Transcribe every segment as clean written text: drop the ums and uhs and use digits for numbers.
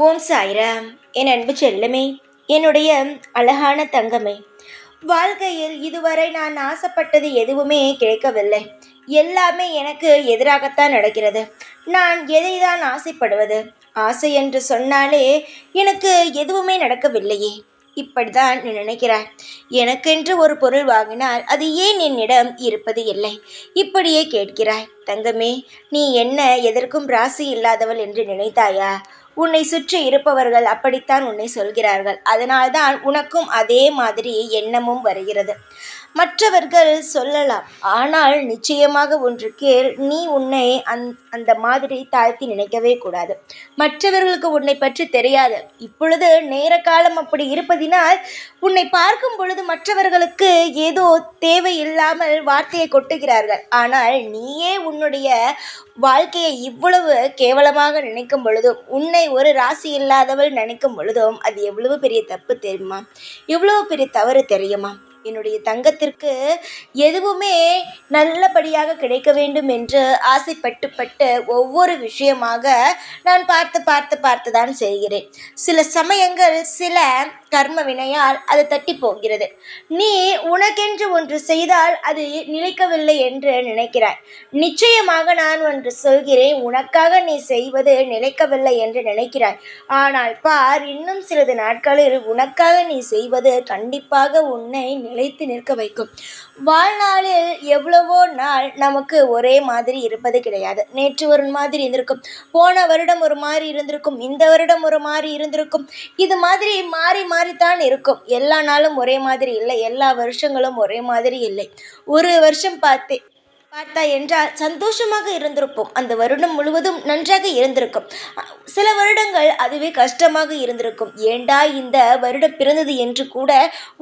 ஓம் சாய்ராம். என் அன்பு செல்லமே, என்னுடைய அழகான தங்கமே, வாழ்க்கையில் இதுவரை நான் ஆசைப்பட்டது எதுவுமே கிடைக்கவில்லை. எல்லாமே எனக்கு எதிராகத்தான் நடக்கிறது. நான் எதை தான் ஆசைப்படுவது? ஆசை என்று சொன்னாலே எனக்கு எதுவுமே நடக்கவில்லையே. இப்படிதான் நீ நினைக்கிறாய். எனக்கென்று ஒரு பொருள் வாங்கினால் அது ஏன் என்னிடம் இருப்பது இல்லை? இப்படியே கேட்கிறாய். தங்கமே, நீ என்ன எதற்கும் ராசி இல்லாதவள் என்று நினைத்தாயா? உன்னை சுற்றி இருப்பவர்கள் அப்படித்தான் உன்னை சொல்கிறார்கள். அதனால்தான் உனக்கும் அதே மாதிரி எண்ணமும் வருகிறது. மற்றவர்கள் சொல்லலாம், ஆனால் நிச்சயமாக ஒன்று கேள், நீ உன்னை அந்த மாதிரி தாழ்த்தி நினைக்கவே கூடாது. மற்றவர்களுக்கு உன்னை பற்றி தெரியாது. இப்பொழுது நேர காலம் அப்படி இருப்பதினால் உன்னை பார்க்கும் பொழுது மற்றவர்களுக்கு ஏதோ தேவையில்லாமல் வார்த்தையை கொட்டுகிறார்கள். ஆனால் நீயே உன்னுடைய வாழ்க்கையை இவ்வளவு கேவலமாக நினைக்கும் பொழுதும், உன்னை ஒரு ராசி இல்லாதவள் நினைக்கும் பொழுதும் அது எவ்வளவு பெரிய தப்பு தெரியுமா? எவ்வளவு பெரிய தவறு தெரியுமா? என்னுடைய தங்கத்திற்கு எதுவுமே நல்லபடியாக கிடைக்க வேண்டும் என்று ஆசைப்பட்டு ஒவ்வொரு விஷயமாக நான் பார்த்து தான் செய்கிறேன். சில சமயங்கள் சில கர்ம வினையால் அது தட்டி போகிறது. நீ உனக்கென்று ஒன்று செய்தால் அது நிலைக்கவில்லை என்று நினைக்கிறாய். நிச்சயமாக நான் ஒன்று சொல்கிறேன், உனக்காக நீ செய்வது நிலைக்கவில்லை என்று நினைக்கிறாய். ஆனால் பார், இன்னும் சிறிது நாட்களில் உனக்காக நீ செய்வது கண்டிப்பாக உன்னை நிலைத்து நிற்க வைக்கும். வாழ்நாளில் எவ்வளவோ நாள் நமக்கு ஒரே மாதிரி இருப்பது கிடையாது. நேற்று ஒரு மாதிரி இருந்திருக்கும், போன வருடம் ஒரு மாதிரி இருந்திருக்கும், இந்த வருடம் ஒரு மாதிரி இருந்திருக்கும். இது மாதிரி மாறி மாறித்தான் இருக்கும். எல்லா நாளும் ஒரே மாதிரி இல்லை, எல்லா வருஷங்களும் ஒரே மாதிரி இல்லை. ஒரு வருஷம் பார்த்தா என்றால் சந்தோஷமாக இருந்திருப்போம். அந்த வருடம் முழுவதும் நன்றாக இருந்திருக்கும். சில வருடங்கள் அதுவே கஷ்டமாக இருந்திருக்கும். ஏண்டா இந்த வருடம் பிறந்தது என்று கூட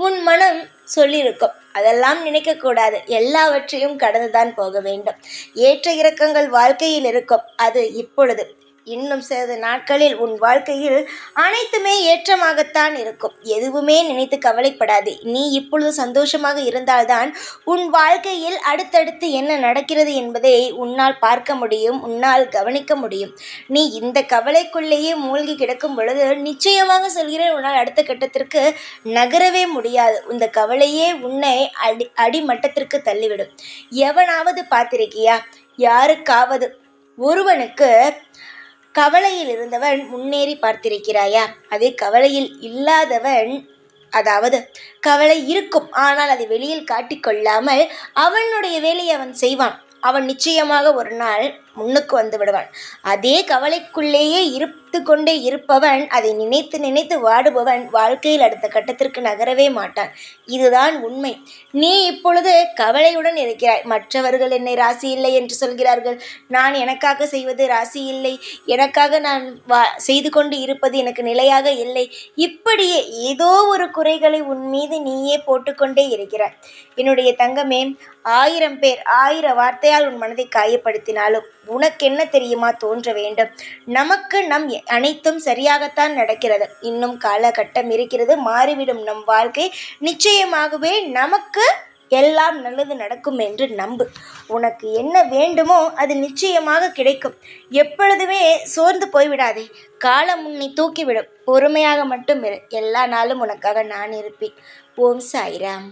உன் மனம் சொல்லியிருக்கும். அதெல்லாம் நினைக்கக்கூடாது. எல்லாவற்றையும் கடந்துதான் போக வேண்டும். ஏற்ற இறக்கங்கள் வாழ்க்கையில் இருக்கும். அது இப்பொழுது. இன்னும் சிறிது நாட்களில் உன் வாழ்க்கையில் அனைத்துமே ஏற்றமாகத்தான் இருக்கும். எதுவுமே நினைத்து கவலைப்படாதே. நீ இப்பொழுது சந்தோஷமாக இருந்தால்தான் உன் வாழ்க்கையில் அடுத்தடுத்து என்ன நடக்கிறது என்பதை உன்னால் பார்க்க முடியும், உன்னால் கவனிக்க முடியும். நீ இந்த கவலைக்குள்ளேயே மூழ்கி கிடக்கும் பொழுது நிச்சயமாக சொல்கிறேன், உன்னால் அடுத்த கட்டத்திற்கு நகரவே முடியாது. இந்த கவலையே உன்னை அடிமட்டத்திற்கு தள்ளிவிடும். எவனாவது பார்த்திருக்கியா? யாருக்காவது ஒருவனுக்கு கவலையில் இருந்தவன் முன்னேறி பார்த்திருக்கிறாயா? அதே கவலையில் இல்லாதவன், அதாவது கவலை இருக்கும் ஆனால் அதை வெளியில் காட்டிக்கொள்ளாமல் அவனுடைய வேலையை அவன் செய்வான். அவன் நிச்சயமாக ஒரு நாள் முன்னுக்கு வந்து விடுவான். அதே கவலைக்குள்ளேயே இருந்து கொண்டே இருப்பவன், அதை நினைத்து நினைத்து வாடுபவன் வாழ்க்கையில் அடுத்த கட்டத்திற்கு நகரவே மாட்டான். இதுதான் உண்மை. நீ இப்பொழுது கவலையுடன் இருக்கிறாய். மற்றவர்கள் என்னை ராசி இல்லை என்று சொல்கிறார்கள். நான் எனக்காக செய்வது ராசி இல்லை, எனக்காக நான் செய்து கொண்டு இருப்பது எனக்கு நிலையாக இல்லை. இப்படியே ஏதோ ஒரு குறைகளை உன் மீது நீயே போட்டுக்கொண்டே இருக்கிறாய். என்னுடைய தங்கமே, 1000 பேர் 1000 வார்த்தையால் உன் மனதை காயப்படுத்தினாலும் உனக்கென்ன தெரியுமா தோன்ற வேண்டும்? நமக்கு நம் அனைத்தும் சரியாகத்தான் நடக்கிறது. இன்னும் காலகட்டம் இருக்கிறது, மாறிவிடும் நம் வாழ்க்கை. நிச்சயமாகவே நமக்கு எல்லாம் நல்லது நடக்கும் என்று நம்பு. உனக்கு என்ன வேண்டுமோ அது நிச்சயமாக கிடைக்கும். எப்பொழுதுமே சோர்ந்து போய்விடாதே. காலம் உன்னை தூக்கிவிடும். பொறுமையாக மட்டும் இரு. எல்லா நாளும் உனக்காக நான் இருப்பேன். ஓம் சாய்ராம்.